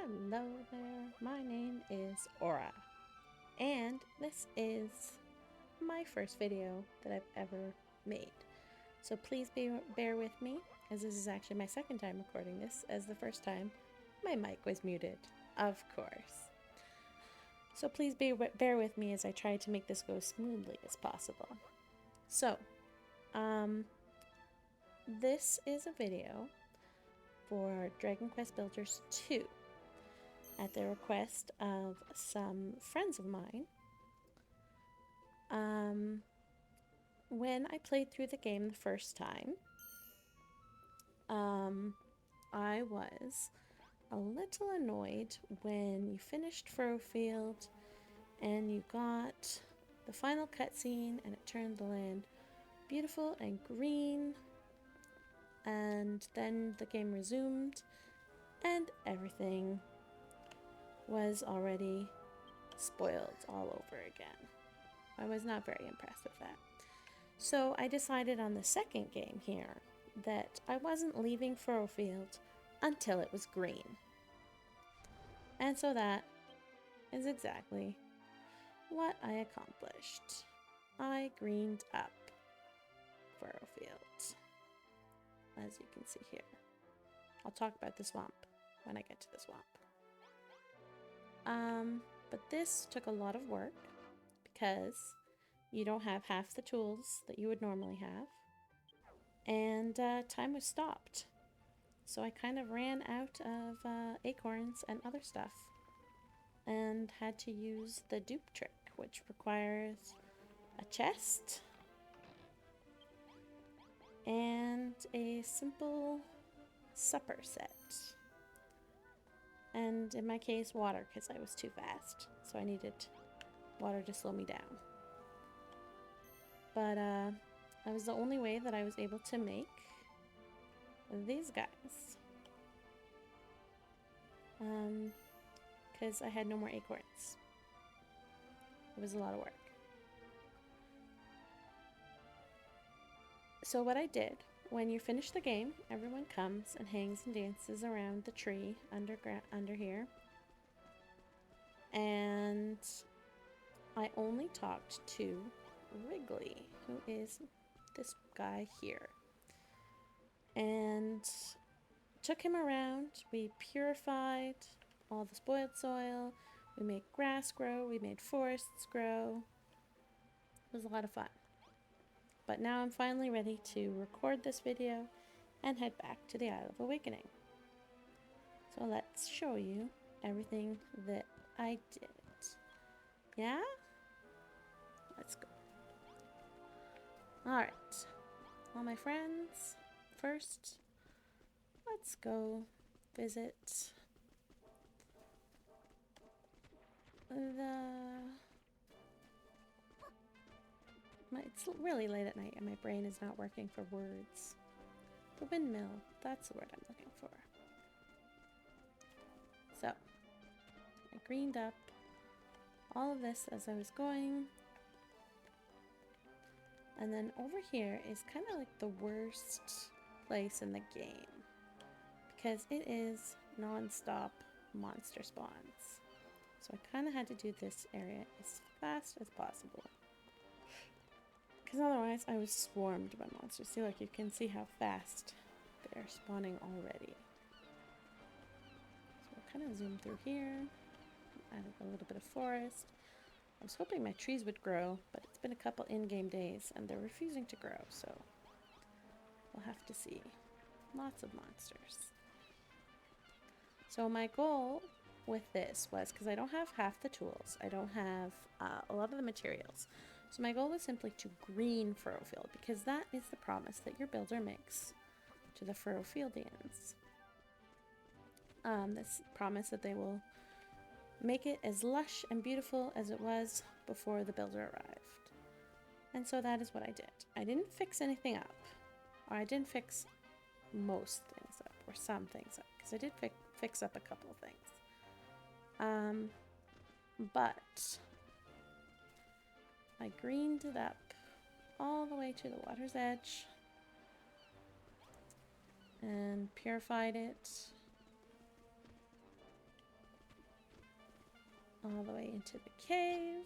Hello there, my name is Aura, and this is my first video that I've ever made. So please bear with me, as this is actually my second time recording this, as the first time my mic was muted, of course. So please bear with me as I try to make this go as smoothly as possible. So, this is a video for Dragon Quest Builders 2. At the request of some friends of mine. When I played through the game the first time, I was a little annoyed when you finished Furrowfield and you got the final cutscene and it turned the land beautiful and green, and then the game resumed and everything was already spoiled all over again. I was not very impressed with that. So I decided on the second game here that I wasn't leaving Furrowfield until it was green. And so that is exactly what I accomplished. I greened up Furrowfield, as you can see here. I'll talk about the swamp when I get to the swamp. But this took a lot of work because you don't have half the tools that you would normally have, and time was stopped. So I kind of ran out of acorns and other stuff and had to use the dupe trick, which requires a chest and a simple supper set. And in my case, water, because I was too fast. So I needed water to slow me down. But that was the only way that I was able to make these guys. Because I had no more acorns. It was a lot of work. So what I did, when you finish the game, everyone comes and hangs and dances around the tree under here. And I only talked to Wrigley, who is this guy here. And took him around. We purified all the spoiled soil. We made grass grow. We made forests grow. It was a lot of fun. But now I'm finally ready to record this video and head back to the Isle of Awakening. So let's show you everything that I did. Yeah? Let's go. Alright. All my friends, first, let's go visit it's really late at night and my brain is not working for words. The Windmill, that's the word I'm looking for. So, I greened up all of this as I was going. And then over here is kind of like the worst place in the game, because it is non-stop monster spawns. So I kind of had to do this area as fast as possible, because otherwise I was swarmed by monsters. See, like, you can see how fast they're spawning already. So I'll kind of zoom through here, added a little bit of forest. I was hoping my trees would grow, but it's been a couple in-game days and they're refusing to grow, so we'll have to see. Lots of monsters. So my goal with this was, because I don't have half the tools, I don't have a lot of the materials, so my goal was simply to green Furrowfield, because that is the promise that your builder makes to the Furrowfieldians. This promise that they will make it as lush and beautiful as it was before the builder arrived. And so that is what I did. I didn't fix anything up, or I didn't fix most things up, or some things up, because I did fix up a couple of things. But I greened it up all the way to the water's edge and purified it all the way into the cave.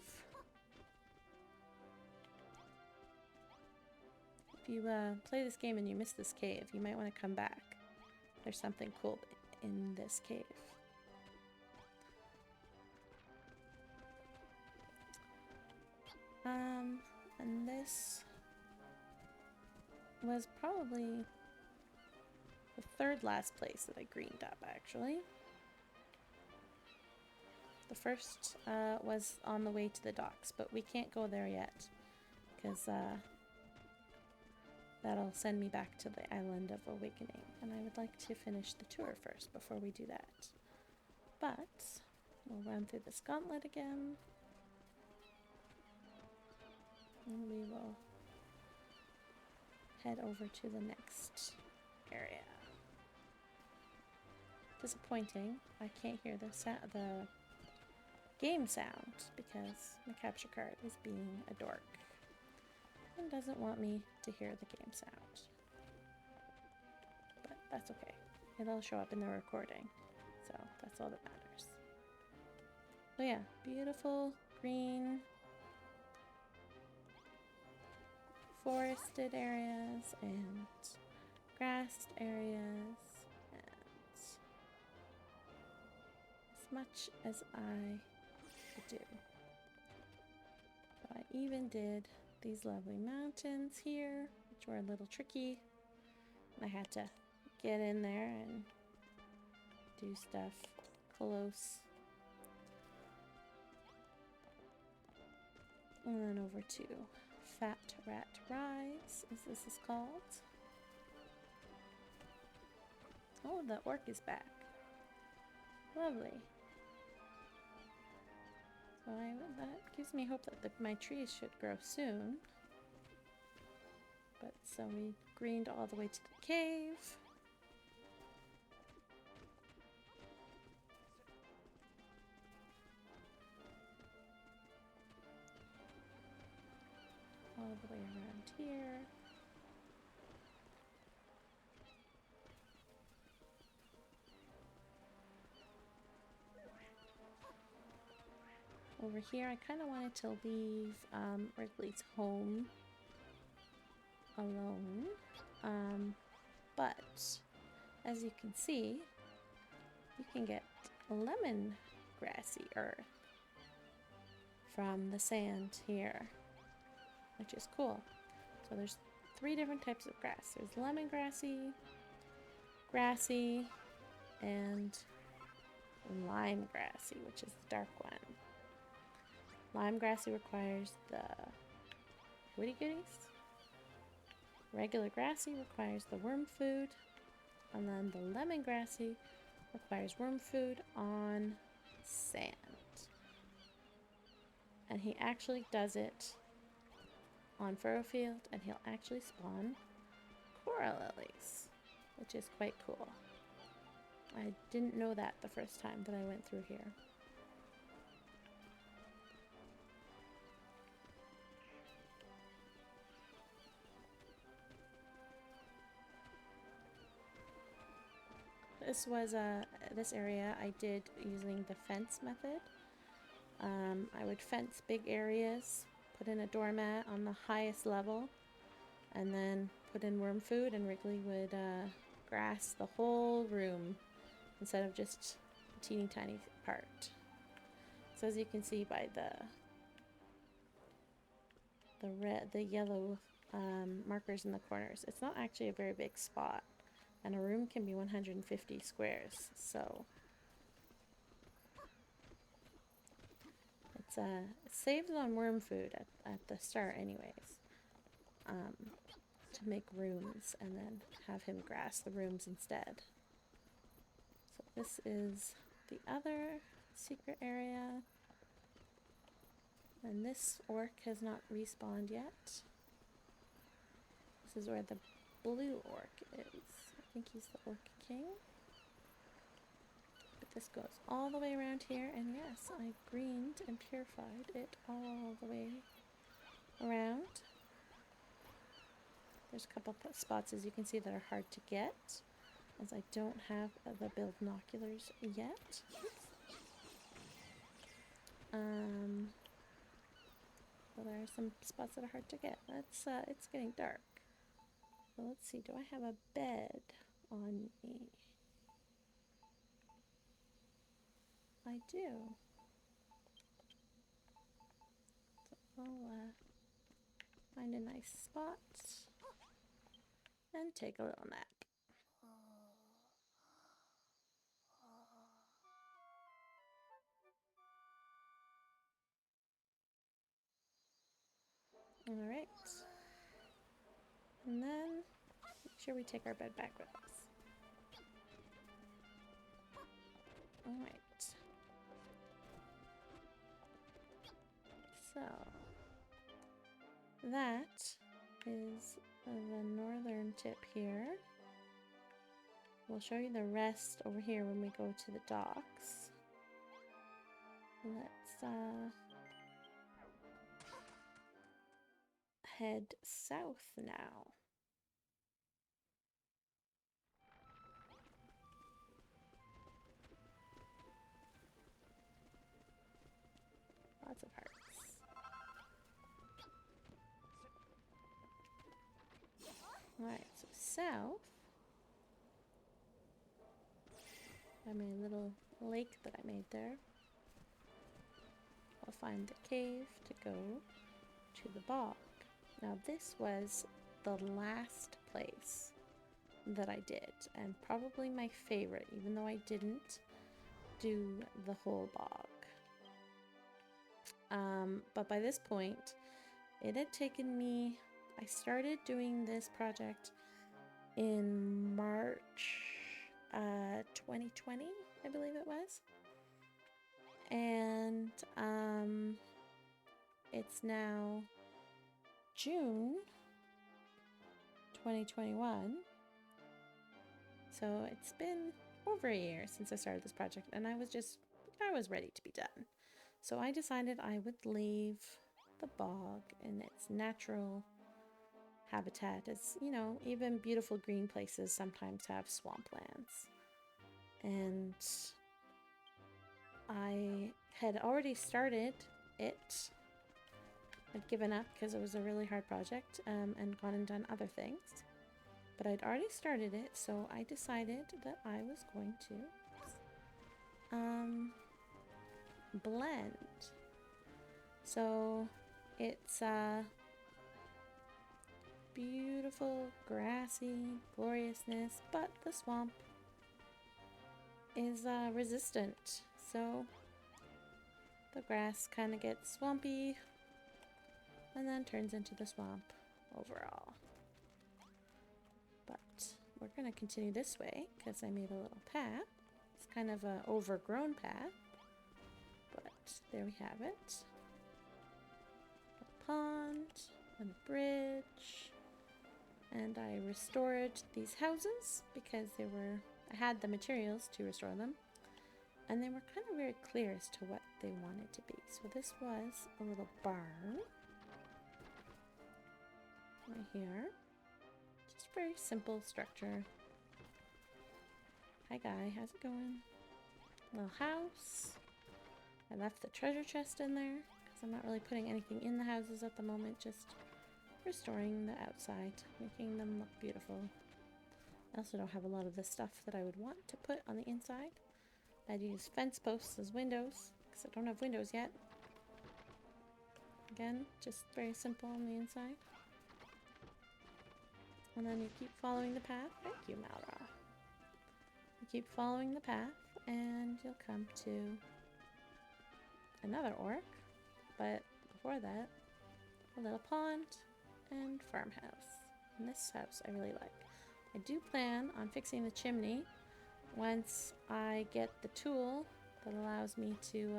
If you play this game and you miss this cave, you might want to come back. There's something cool in this cave. And this was probably the third last place that I greened up, actually. The first was on the way to the docks, but we can't go there yet because that'll send me back to the Island of Awakening, and I would like to finish the tour first before we do that. But we'll run through this gauntlet again, and we will head over to the next area. Disappointing, I can't hear the game sound because my capture card is being a dork and doesn't want me to hear the game sound. But that's okay. It'll show up in the recording, so that's all that matters. So yeah, beautiful green forested areas and grassed areas, and as much as I could do. So I even did these lovely mountains here, which were a little tricky. I had to get in there and do stuff close. And then over to Fat Rat Rise, as this is called. Oh, the orc is back. Lovely. So that gives me hope that my trees should grow soon. But so we greened all the way to the cave. All the way around here. Over here, I kind of wanted to leave Wrigley's home alone, but as you can see, you can get lemon grassy earth from the sand here, which is cool. So there's 3 different types of grass. There's lemongrassy, grassy, and lime grassy, which is the dark one. Lime grassy requires the woody goodies. Regular grassy requires the worm food. And then the lemon grassy requires worm food on sand. And he actually does it on Furrowfield, and he'll actually spawn coral lilies, which is quite cool. I didn't know that the first time that I went through here. This area I did using the fence method. I would fence big areas, put in a doormat on the highest level, and then put in worm food, and Wrigley would grass the whole room instead of just a teeny tiny part. So as you can see by the yellow markers in the corners, it's not actually a very big spot. And a room can be 150 squares, so it's saved on worm food at the start anyways, to make rooms and then have him grass the rooms instead. So this is the other secret area, and this orc has not respawned yet. This is where the blue orc is. I think he's the Orc King. But this goes all the way around here, and yes, I greened and purified it all the way around. There's a couple spots, as you can see, that are hard to get, as I don't have the build binoculars yet. Well, there are some spots that are hard to get. It's getting dark. So let's see, do I have a bed on me? I do. So I'll find a nice spot and take a little nap. Alright. And then make sure we take our bed back with us. Alright. So that is the northern tip here. We'll show you the rest over here when we go to the docks. Let's head south now. Lots of hearts. Alright, so south. I made a little lake that I made there. I'll find the cave to go to the bog. Now this was the last place that I did, and probably my favorite, even though I didn't do the whole bog. But by this point, it had taken me, I started doing this project in March 2020, I believe it was. And it's now June 2021. So it's been over a year since I started this project, and I was ready to be done. So I decided I would leave the bog in its natural habitat. As you know, even beautiful green places sometimes have swamplands. And I had already started it. I'd given up because it was a really hard project, and gone and done other things. But I'd already started it, so I decided that I was going to blend. So it's beautiful, grassy gloriousness, but the swamp is resistant. So the grass kind of gets swampy and then turns into the swamp overall. But we're going to continue this way because I made a little path. It's kind of an overgrown path, but there we have it. A pond and a bridge. And I restored these houses because I had the materials to restore them. And they were kind of very clear as to what they wanted to be. So this was a little barn. Right here. Just very simple structure. Hi guy, how's it going? Little house. I left the treasure chest in there because I'm not really putting anything in the houses at the moment, just restoring the outside, making them look beautiful. I also don't have a lot of the stuff that I would want to put on the inside. I'd use fence posts as windows because I don't have windows yet. Again, just very simple on the inside. And then you keep following the path. Thank you, Malra. You keep following the path and you'll come to another orc. But before that, a little pond and farmhouse. And this house I really like. I do plan on fixing the chimney once I get the tool that allows me to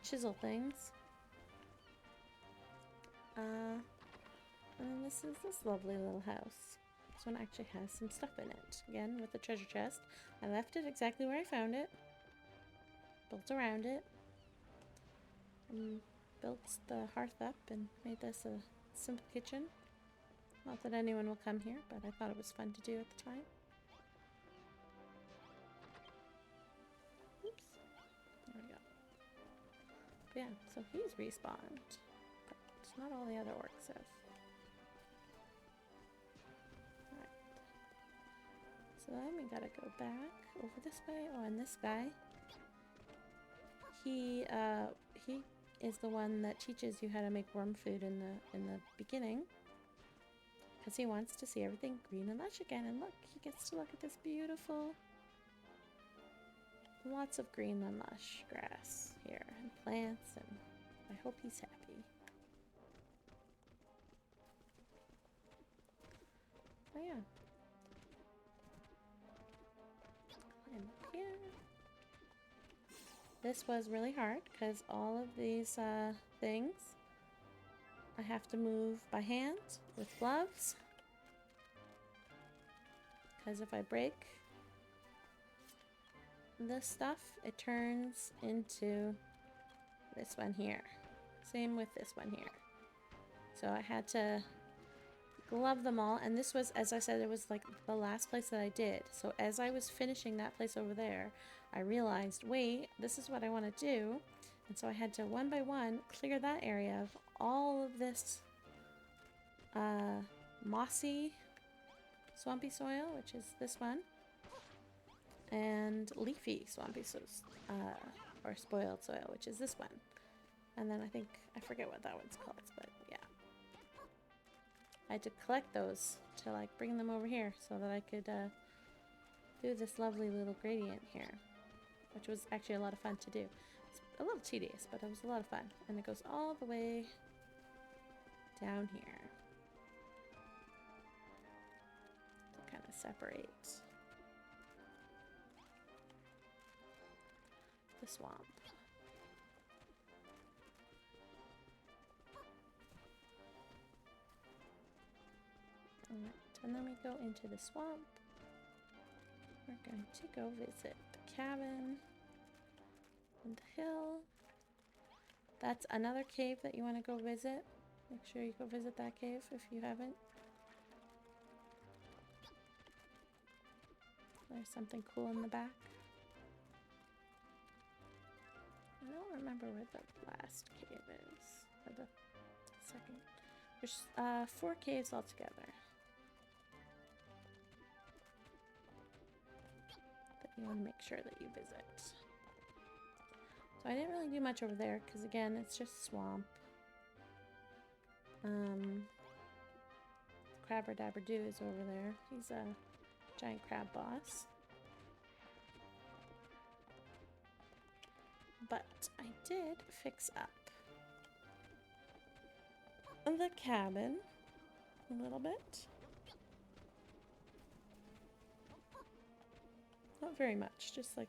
chisel things. And then this is this lovely little house. This one actually has some stuff in it. Again, with the treasure chest. I left it exactly where I found it. Built around it. Built the hearth up and made this a simple kitchen. Not that anyone will come here, but I thought it was fun to do at the time. Oops. There we go. Yeah, so he's respawned. But not all the other orcs have. Alright. So then we gotta go back over this way. Oh, and this guy. He is the one that teaches you how to make worm food in the beginning. Because he wants to see everything green and lush again. And look, he gets to look at this beautiful, lots of green and lush grass here and plants, and I hope he's happy. Oh yeah. Climb up here. This was really hard because all of these things I have to move by hand with gloves. Because if I break this stuff, it turns into this one here. Same with this one here. So I had to glove them all, and this was, as I said, it was like the last place that I did. So as I was finishing that place over there, I realized, wait, this is what I want to do. And so I had to one by one clear that area of all of this mossy swampy soil, which is this one, and leafy swampy or spoiled soil, which is this one. And then I forget what that one's called, but yeah. I had to collect those to like bring them over here so that I could do this lovely little gradient here, which was actually a lot of fun to do. It's a little tedious, but it was a lot of fun. And it goes all the way down here to kind of separate the swamp. Alright, and then we go into the swamp. We're going to go visit the cabin on the hill. That's another cave that you want to go visit. Make sure you go visit that cave if you haven't. There's something cool in the back. I don't remember where the last cave is. Or the second. There's 4 caves altogether that you want to make sure that you visit. So I didn't really do much over there because again, it's just swamp. Crabber Dabber Doo is over there. He's a giant crab boss. But I did fix up the cabin a little bit. Not very much, just like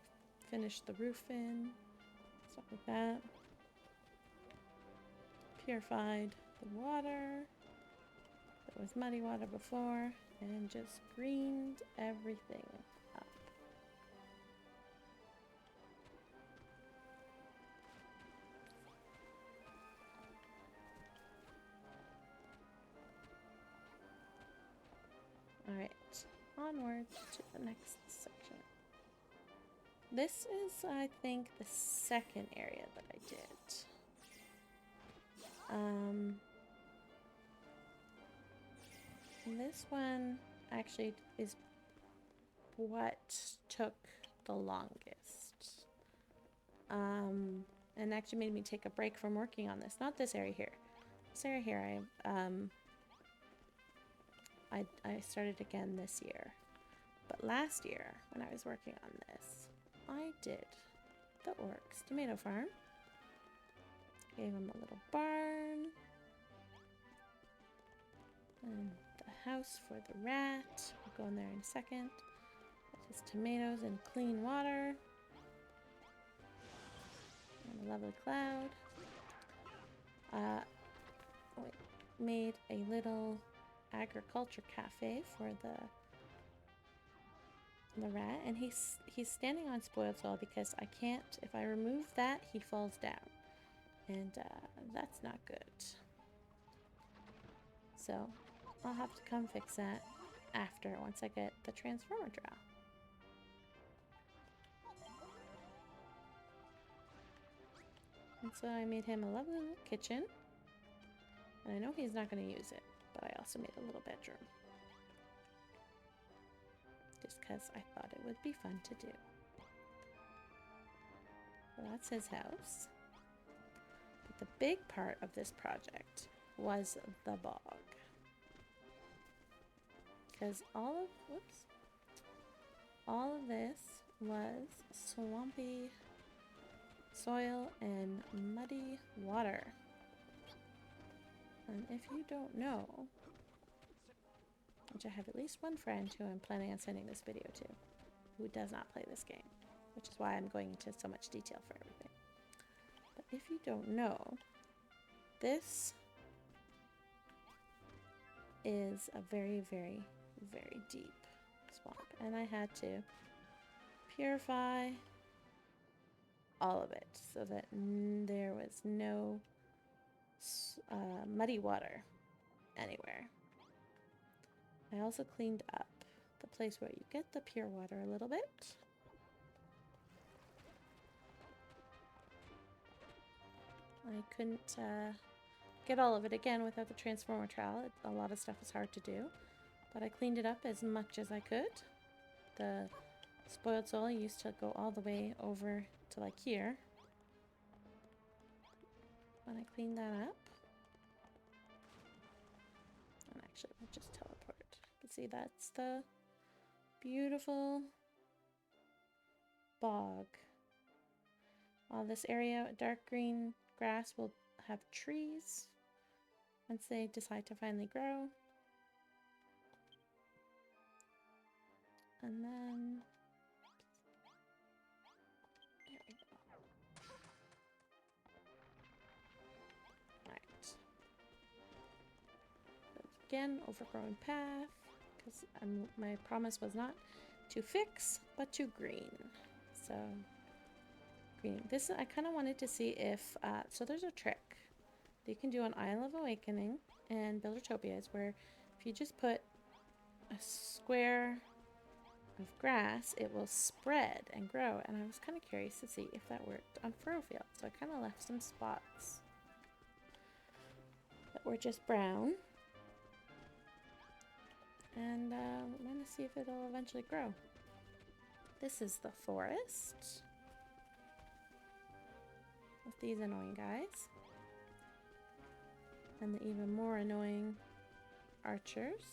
finish the roof in, stuff like that. Purified the water that was muddy water before, and just greened everything up. Alright, onward to the next section. This is, I think, the second area that I did. This one actually is what took the longest. And actually made me take a break from working on this. Not this area here. This area here, I started again this year. But last year, when I was working on this, I did the orcs' tomato farm. Gave them a little barn. And the house for the rat. We'll go in there in a second. Just tomatoes and clean water. And a lovely cloud. We made a little agriculture cafe for the rat, and he's standing on spoiled soil because I can't, if I remove that, he falls down, and that's not good. So I'll have to come fix that after, once I get the transformer draw. And so I made him a lovely little kitchen. And I know he's not going to use it, but I also made a little bedroom. Just because I thought it would be fun to do. So that's his house. But the big part of this project was the bog. Because all of this was swampy soil and muddy water. And if you don't know, which I have at least one friend who I'm planning on sending this video to, who does not play this game, which is why I'm going into so much detail for everything. But if you don't know, this is a very, very, very deep swamp. And I had to purify all of it so that there was no muddy water anywhere. I also cleaned up the place where you get the pure water a little bit. I couldn't get all of it again without the transformer trowel. A lot of stuff is hard to do, but I cleaned it up as much as I could. The spoiled soil used to go all the way over to like here. When I cleaned that up, and actually we'll just teleport. You can see that's the beautiful bog. All this area, dark green grass, will have trees once they decide to finally grow. And then there we go. Right. Again, overgrown path, because my promise was not to fix, but to green. So green. This I kind of wanted to see if so there's a trick that you can do on Isle of Awakening and Buildertopias, where if you just put a square of grass, it will spread and grow. And I was kind of curious to see if that worked on Furrowfield. So I kind of left some spots that were just brown. And I'm going to see if it'll eventually grow. This is the forest with these annoying guys. And the even more annoying archers.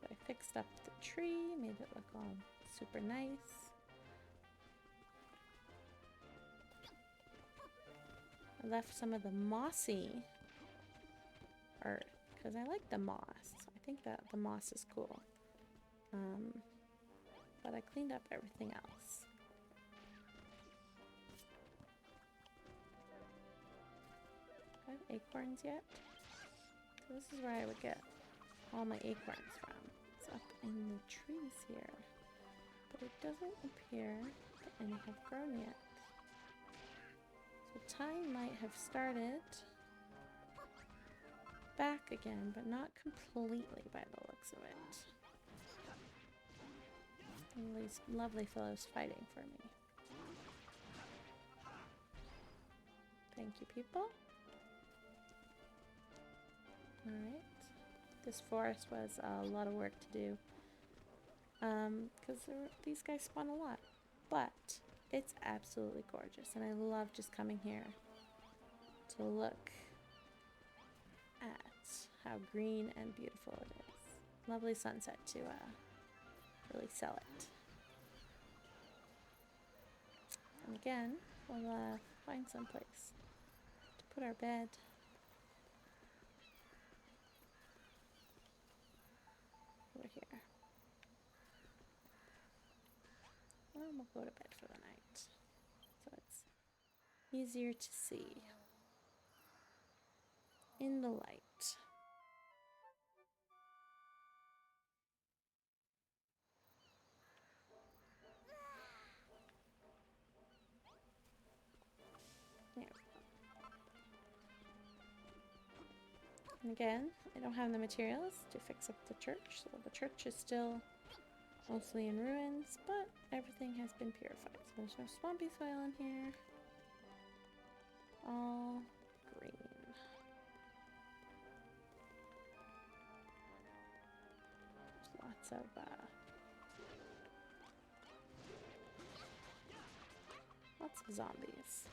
I fixed up the tree, made it look all super nice. I left some of the mossy earth because I like the moss. I think that the moss is cool. But I cleaned up everything else. Do I have acorns yet? So this is where I would get all my acorns from. It's up in the trees here. But it doesn't appear that any have grown yet. So time might have started back again, but not completely by the looks of it. And these lovely fellows fighting for me. Thank you, people. Alright. This forest was a lot of work to do. Because these guys spawn a lot. But it's absolutely gorgeous. And I love just coming here to look at how green and beautiful it is. Lovely sunset to really sell it. And again, we'll find some place to put our bed. Over here. And we'll go to bed for the night. So it's easier to see in the light. And again, I don't have the materials to fix up the church, so the church is still Mostly in ruins, but everything has been purified. So there's no swampy soil in here. All green. There's lots of zombies.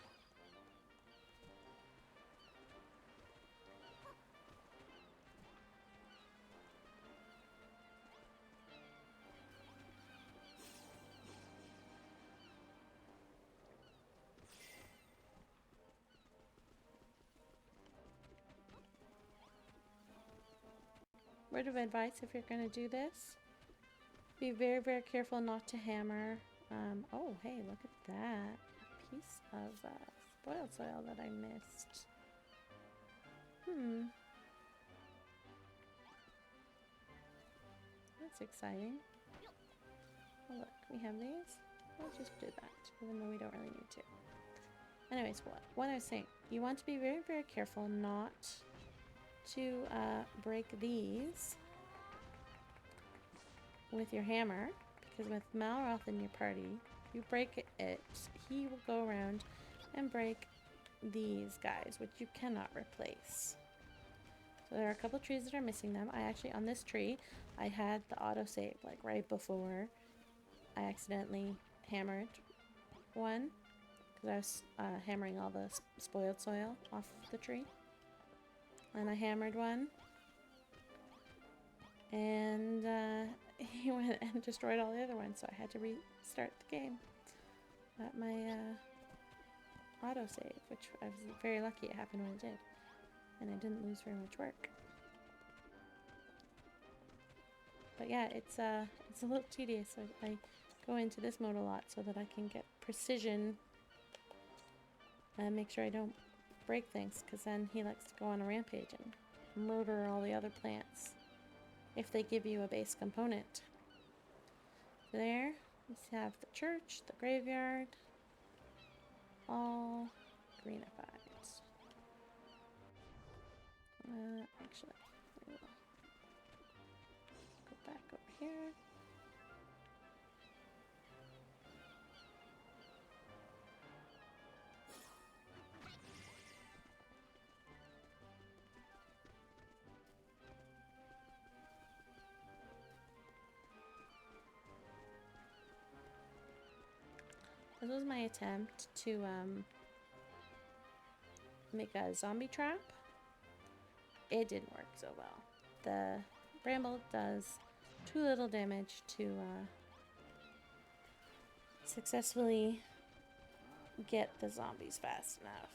Word of advice if you're going to do this, be very, very careful not to hammer. Oh, hey, look at that. A piece of spoiled soil that I missed. That's exciting. Oh, look, we have these. We'll just do that, even though we don't really need to. Anyways, what I was saying, you want to be very, very careful not to break these with your hammer, because with Malroth in your party, if you break it, he will go around and break these guys, which you cannot replace. So there are a couple trees that are missing them. I actually, on this tree, I had the autosave, like right before I accidentally hammered one, because I was hammering all the spoiled soil off the tree. And I hammered one, and he went and destroyed all the other ones, so I had to restart the game at my autosave, which I was very lucky it happened when it did, and I didn't lose very much work. But yeah, it's a little tedious. I go into this mode a lot so that I can get precision and make sure I don't break things, because then he likes to go on a rampage and murder all the other plants if they give you a base component. There, we have the church, the graveyard, all greenified. Actually, we will go back over here. This was my attempt to make a zombie trap. It didn't work so well. The bramble does too little damage to successfully get the zombies fast enough.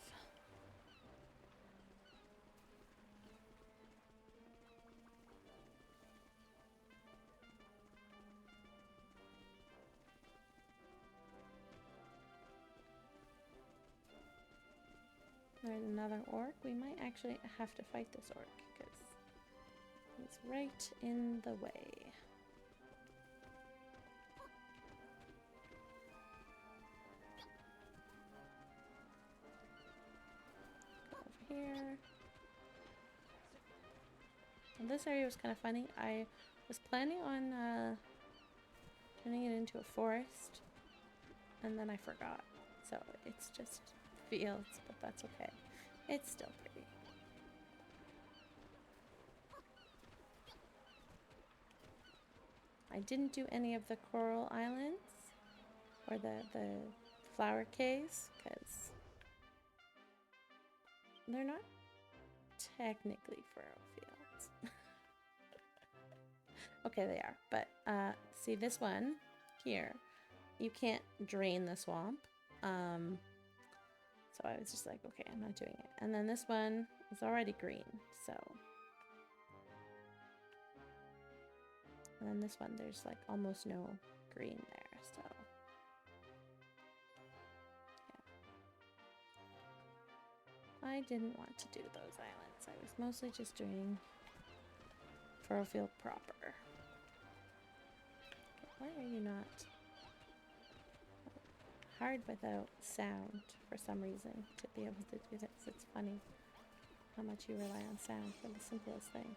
There's another orc. We might actually have to fight this orc because he's right in the way. Go over here. And this area was kind of funny. I was planning on turning it into a forest, and then I forgot. So it's just fields, but that's okay. It's still pretty. I didn't do any of the coral islands or the flower caves because they're not technically Furrowfields. Okay, they are, but see this one here, you can't drain the swamp. So I was just like, okay, I'm not doing it. And then this one is already green, so. And then this one, there's like almost no green there, so. Yeah. I didn't want to do those islands. I was mostly just doing Furrowfield proper. Okay, why are you not? Hard without sound for some reason to be able to do this. It's funny how much you rely on sound for the simplest thing.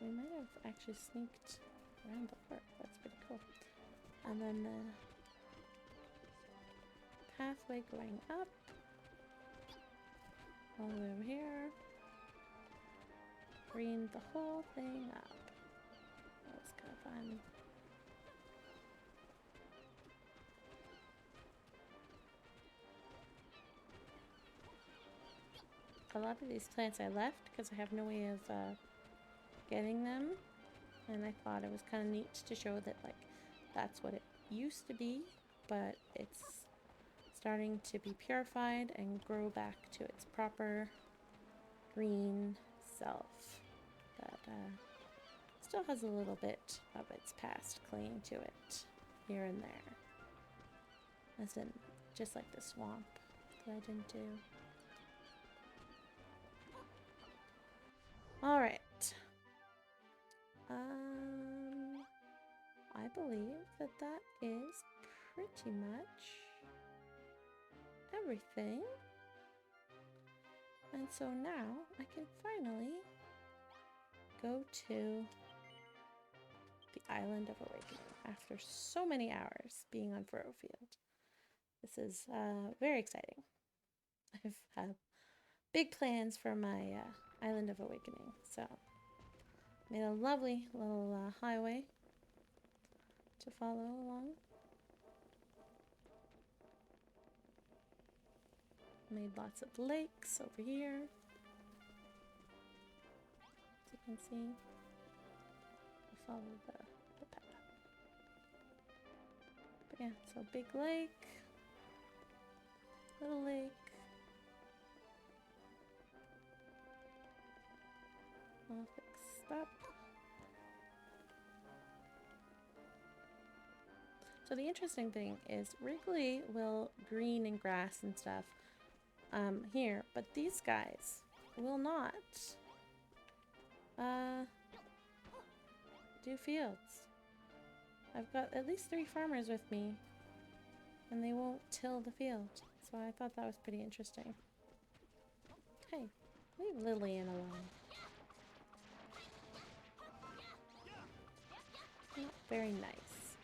we might have actually sneaked around the park. That's pretty cool. And then the pathway going up all the way over here. Green the whole thing up. That was kind of fun. A lot of these plants I left because I have no way of getting them, and I thought it was kind of neat to show that like that's what it used to be, but it's starting to be purified and grow back to its proper green self that still has a little bit of its past clinging to it here and there, as in just like the swamp that I didn't do. All right. I believe that that is pretty much everything. And so now I can finally go to the Island of Awakening after so many hours being on Furrowfield. This is very exciting. I've had big plans for my Island of Awakening, so made a lovely little highway to follow along. Made lots of lakes over here, as you can see. I'll follow the path. But yeah, so big lake, little lake. All fixed up. So the interesting thing is Wrigley will green and grass and stuff here, but these guys will not do fields. I've got at least 3 farmers with me, and they won't till the field. So I thought that was pretty interesting. Hey, leave Lillian alone. Not very nice.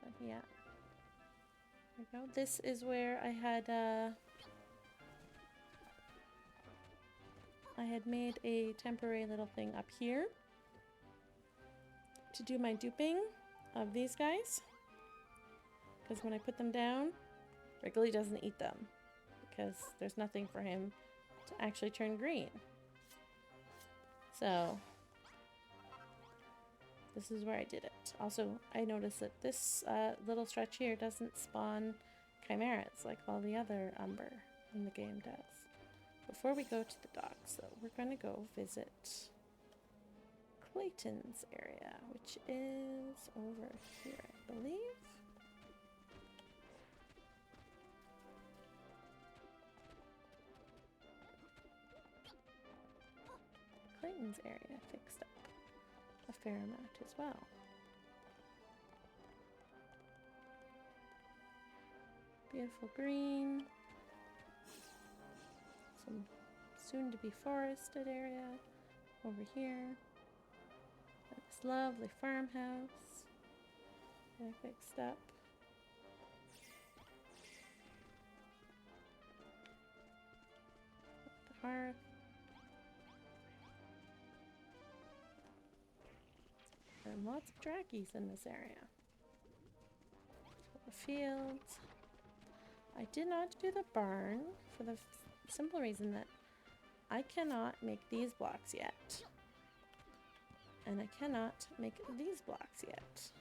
But yeah. There we go. This is where I had made a temporary little thing up here to do my duping of these guys. Because when I put them down, Wrigley doesn't eat them because there's nothing for him to actually turn green. So this is where I did it. Also, I noticed that this little stretch here doesn't spawn chimeras like all the other Umber in the game does. Before we go to the docks, though, we're going to go visit Clayton's area, which is over here, I believe. Clayton's area fixed up a fair amount as well. Beautiful green. Some soon-to-be forested area over here. And this lovely farmhouse that I fixed up. The hearth. And lots of draggies in this area. The fields. I did not do the barn for the simple reason that I cannot make these blocks yet. And I cannot make these blocks yet.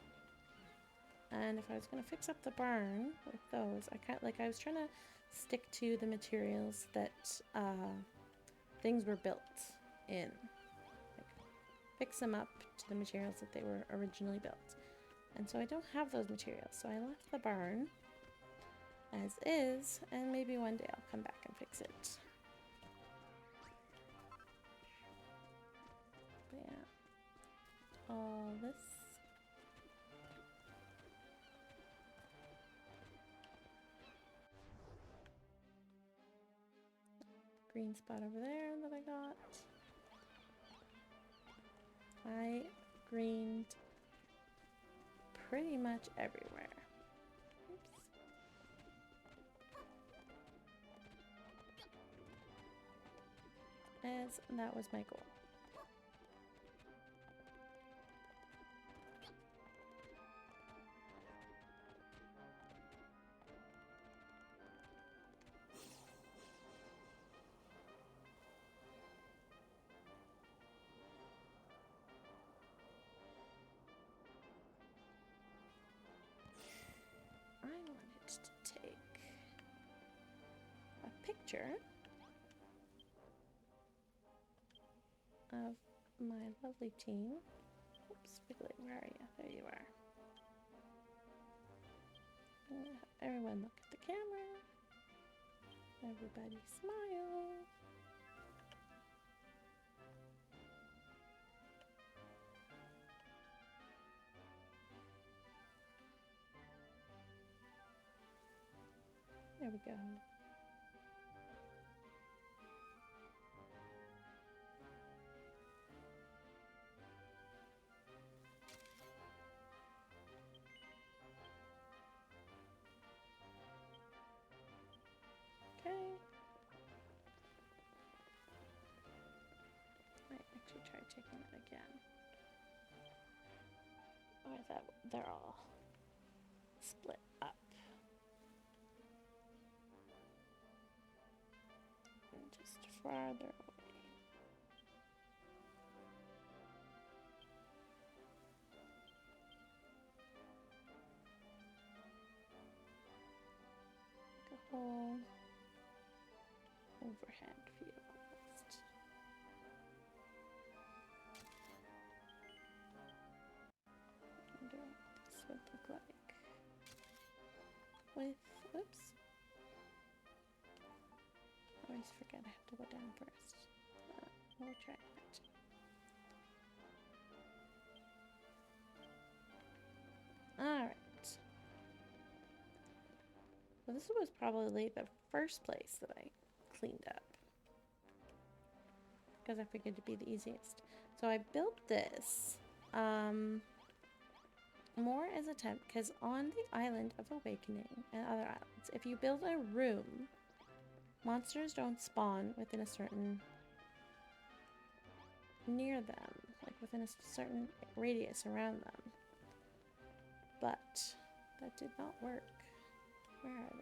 And if I was going to fix up the barn with those, I was trying to stick to the materials that things were built in. Like, fix them up to the materials that they were originally built. And so I don't have those materials, so I left the barn as is, and maybe one day I'll come back and fix it. But yeah, all this. green spot over there that I got. I greened pretty much everywhere. Oops. As that was my goal. I wanted to take a picture of my lovely team. Oops, Wiggly, where are you? There you are. Everyone look at the camera. Everybody smile. There we go. Okay. I actually tried taking it again. Oh, I thought they're all split up. And just farther away. Like a whole overhead view almost. I wonder what this would look like with, oops. I always forget I have to go down first. We'll try that. Alright. So this was probably the first place that I cleaned up. Because I figured it'd be the easiest. So I built this more as a temp, because on the Island of Awakening and other islands, if you build a room, monsters don't spawn within a certain near them, like within a certain radius around them. But that did not work. Where are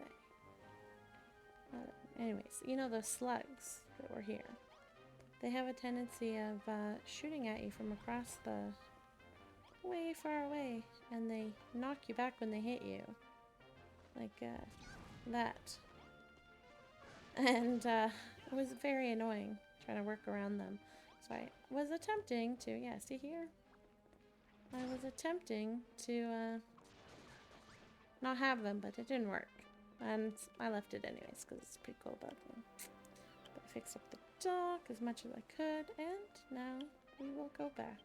they? Anyways, you know those slugs that were here? They have a tendency of shooting at you from across the way far away, and they knock you back when they hit you. Like that. And it was very annoying trying to work around them. So I was attempting to, yeah, see here? I was attempting to not have them, but it didn't work. And I left it anyways, because it's pretty cool about them. But I fixed up the dock as much as I could, and now we will go back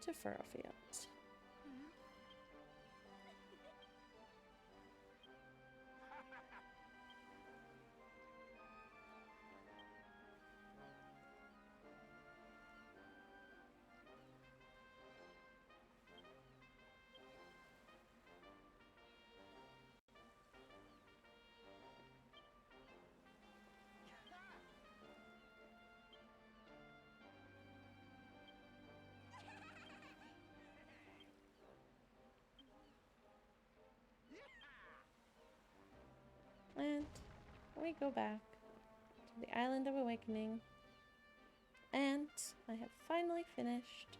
to Furrowfield. And we go back to the Island of Awakening, and I have finally finished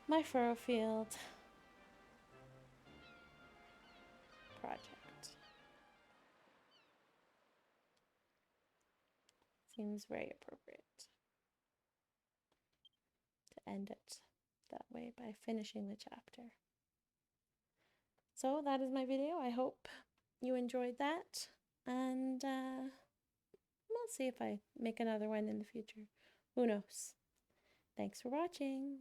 my Furrowfield project. Seems very appropriate to end it that way by finishing the chapter. So that is my video. I hope you enjoyed that, and we'll see if I make another one in the future. Who knows? Thanks for watching.